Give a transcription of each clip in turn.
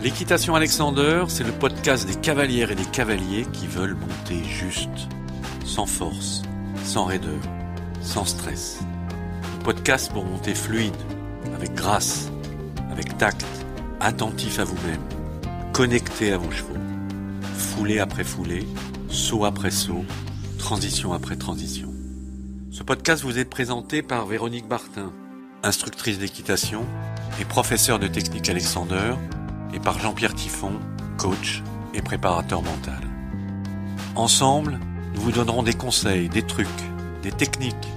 L'équitation Alexander, c'est le podcast des cavalières et des cavaliers qui veulent monter juste, sans force, sans raideur, sans stress. Le podcast pour monter fluide, avec grâce, avec tact, attentif à vous-même, connecté à vos chevaux. Foulée après foulée, saut après saut, transition après transition. Ce podcast vous est présenté par Véronique Bartin, instructrice d'équitation et professeure de technique Alexander, et par Jean-Pierre Tiffon, coach et préparateur mental. Ensemble, nous vous donnerons des conseils, des trucs, des techniques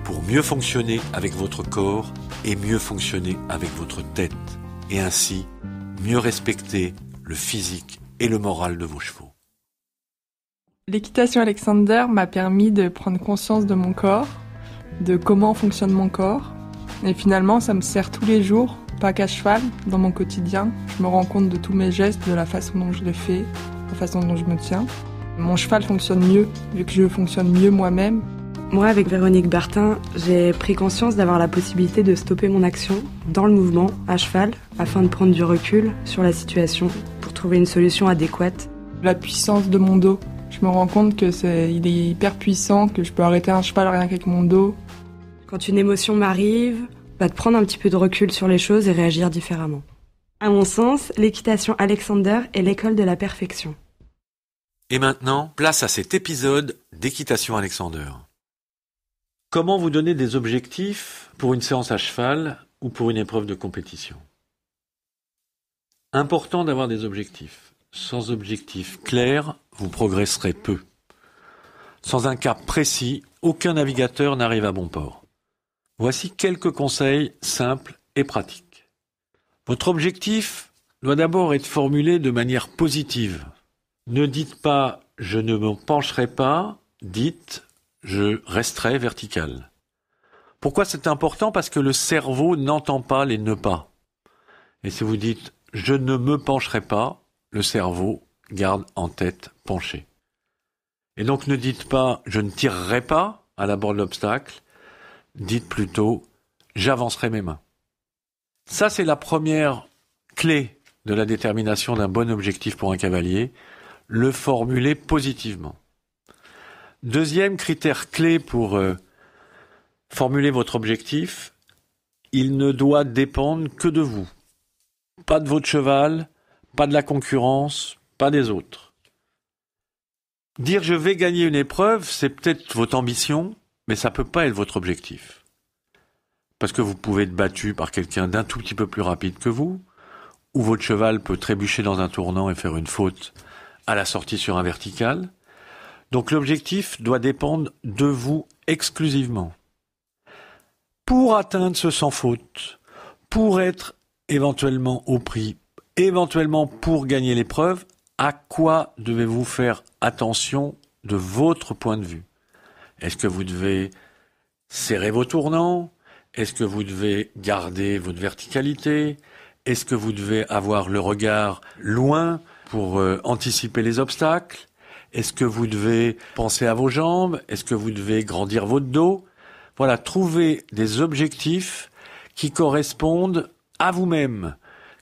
pour mieux fonctionner avec votre corps et mieux fonctionner avec votre tête, et ainsi mieux respecter le physique et le moral de vos chevaux. L'équitation Alexander m'a permis de prendre conscience de mon corps, de comment fonctionne mon corps, et finalement ça me sert tous les jours, pas qu'à cheval, dans mon quotidien. Je me rends compte de tous mes gestes, de la façon dont je les fais, la façon dont je me tiens. Mon cheval fonctionne mieux, vu que je fonctionne mieux moi-même. Moi, avec Véronique Bartin, j'ai pris conscience d'avoir la possibilité de stopper mon action dans le mouvement, à cheval, afin de prendre du recul sur la situation pour trouver une solution adéquate. La puissance de mon dos. Je me rends compte qu'il est hyper puissant, que je peux arrêter un cheval rien qu'avec mon dos. Quand une émotion m'arrive, de prendre un petit peu de recul sur les choses et réagir différemment. À mon sens, l'équitation Alexander est l'école de la perfection. Et maintenant, place à cet épisode d'équitation Alexander. Comment vous donner des objectifs pour une séance à cheval ou pour une épreuve de compétition ? Important d'avoir des objectifs. Sans objectif clair, vous progresserez peu. Sans un cap précis, aucun navigateur n'arrive à bon port. Voici quelques conseils simples et pratiques. Votre objectif doit d'abord être formulé de manière positive. Ne dites pas « je ne me pencherai pas », dites « je resterai vertical ». Pourquoi c'est important ? Parce que le cerveau n'entend pas les « ne pas ». Et si vous dites « je ne me pencherai pas », le cerveau garde en tête « penché ». Et donc ne dites pas « je ne tirerai pas » à la bord de l'obstacle, dites plutôt « j'avancerai mes mains ». Ça, c'est la première clé de la détermination d'un bon objectif pour un cavalier, le formuler positivement. Deuxième critère clé pour formuler votre objectif, il ne doit dépendre que de vous. Pas de votre cheval, pas de la concurrence, pas des autres. Dire « je vais gagner une épreuve », c'est peut-être votre ambition, mais ça ne peut pas être votre objectif. Parce que vous pouvez être battu par quelqu'un d'un tout petit peu plus rapide que vous, ou votre cheval peut trébucher dans un tournant et faire une faute à la sortie sur un vertical. Donc l'objectif doit dépendre de vous exclusivement. Pour atteindre ce sans faute, pour être éventuellement au prix, éventuellement pour gagner l'épreuve, à quoi devez-vous faire attention de votre point de vue ? Est-ce que vous devez serrer vos tournants ? Est-ce que vous devez garder votre verticalité ? Est-ce que vous devez avoir le regard loin pour anticiper les obstacles ? Est-ce que vous devez penser à vos jambes ? Est-ce que vous devez grandir votre dos ? Voilà, trouvez des objectifs qui correspondent à vous-même,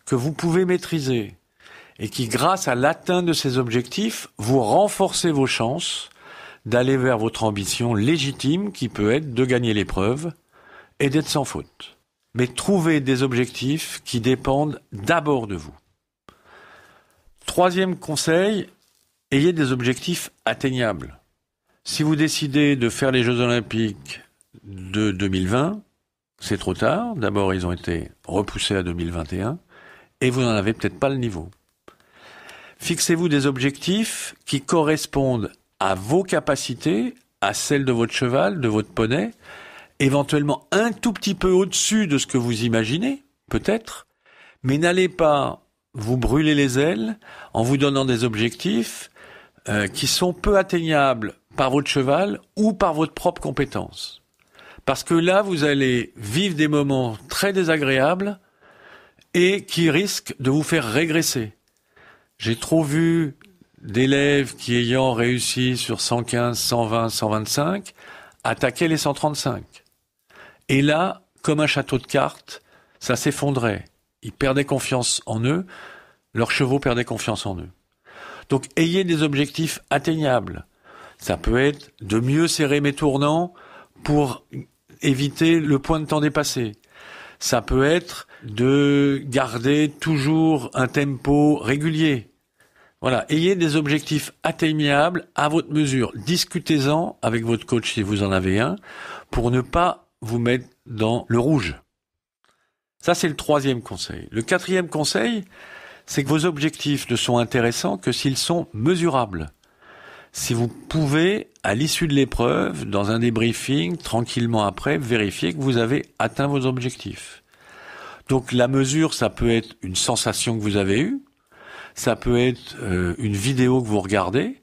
que vous pouvez maîtriser, et qui, grâce à l'atteinte de ces objectifs, vous renforcez vos chances d'aller vers votre ambition légitime qui peut être de gagner l'épreuve et d'être sans faute. Mais trouvez des objectifs qui dépendent d'abord de vous. Troisième conseil, ayez des objectifs atteignables. Si vous décidez de faire les Jeux Olympiques de 2020, c'est trop tard. D'abord, ils ont été repoussés à 2021 et vous n'en avez peut-être pas le niveau. Fixez-vous des objectifs qui correspondent à vos capacités, à celles de votre cheval, de votre poney, éventuellement un tout petit peu au-dessus de ce que vous imaginez, peut-être, mais n'allez pas vous brûler les ailes en vous donnant des objectifs qui sont peu atteignables par votre cheval ou par votre propre compétence. Parce que là, vous allez vivre des moments très désagréables et qui risquent de vous faire régresser. J'ai trop vu d'élèves qui, ayant réussi sur 115, 120, 125, attaquaient les 135. Et là, comme un château de cartes, ça s'effondrait. Ils perdaient confiance en eux. leurs chevaux perdaient confiance en eux. Donc ayez des objectifs atteignables. Ça peut être de mieux serrer mes tournants pour éviter le point de temps dépassé. Ça peut être de garder toujours un tempo régulier. Voilà, ayez des objectifs atteignables à votre mesure. Discutez-en avec votre coach si vous en avez un, pour ne pas vous mettre dans le rouge. Ça, c'est le 3e conseil. Le 4e conseil, c'est que vos objectifs ne sont intéressants que s'ils sont mesurables. Si vous pouvez, à l'issue de l'épreuve, dans un débriefing, tranquillement après, vérifier que vous avez atteint vos objectifs. Donc la mesure, ça peut être une sensation que vous avez eue, ça peut être une vidéo que vous regardez.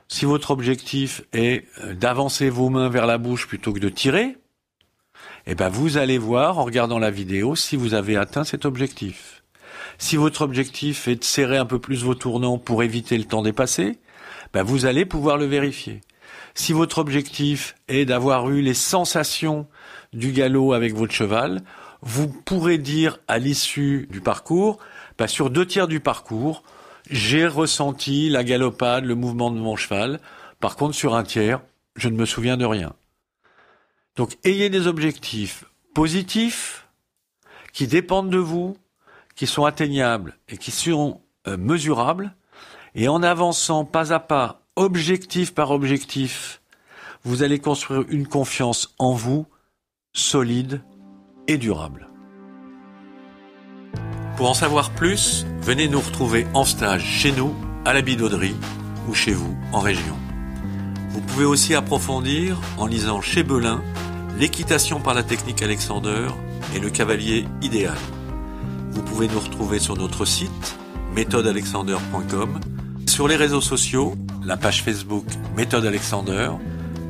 Si votre objectif est d'avancer vos mains vers la bouche plutôt que de tirer, eh ben vous allez voir en regardant la vidéo si vous avez atteint cet objectif. Si votre objectif est de serrer un peu plus vos tournants pour éviter le temps dépassé, ben vous allez pouvoir le vérifier. Si votre objectif est d'avoir eu les sensations du galop avec votre cheval, vous pourrez dire à l'issue du parcours, sur 2/3 du parcours, j'ai ressenti la galopade, le mouvement de mon cheval. Par contre, sur 1/3, je ne me souviens de rien. Donc, ayez des objectifs positifs qui dépendent de vous, qui sont atteignables et qui sont mesurables. Et en avançant pas à pas, objectif par objectif, vous allez construire une confiance en vous solide et durable. Pour en savoir plus, venez nous retrouver en stage chez nous, à la Bidauderie, ou chez vous, en région. Vous pouvez aussi approfondir en lisant chez Belin, l'équitation par la technique Alexander et le cavalier idéal. Vous pouvez nous retrouver sur notre site, méthodealexander.com, sur les réseaux sociaux, la page Facebook Méthode Alexander,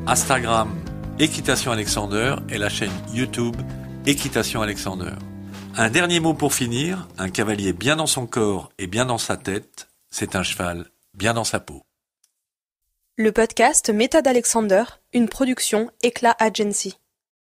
Instagram Équitation Alexander et la chaîne YouTube Équitation Alexander. Un dernier mot pour finir, un cavalier bien dans son corps et bien dans sa tête, c'est un cheval bien dans sa peau. Le podcast Méthode Alexander, une production Éclat Agency.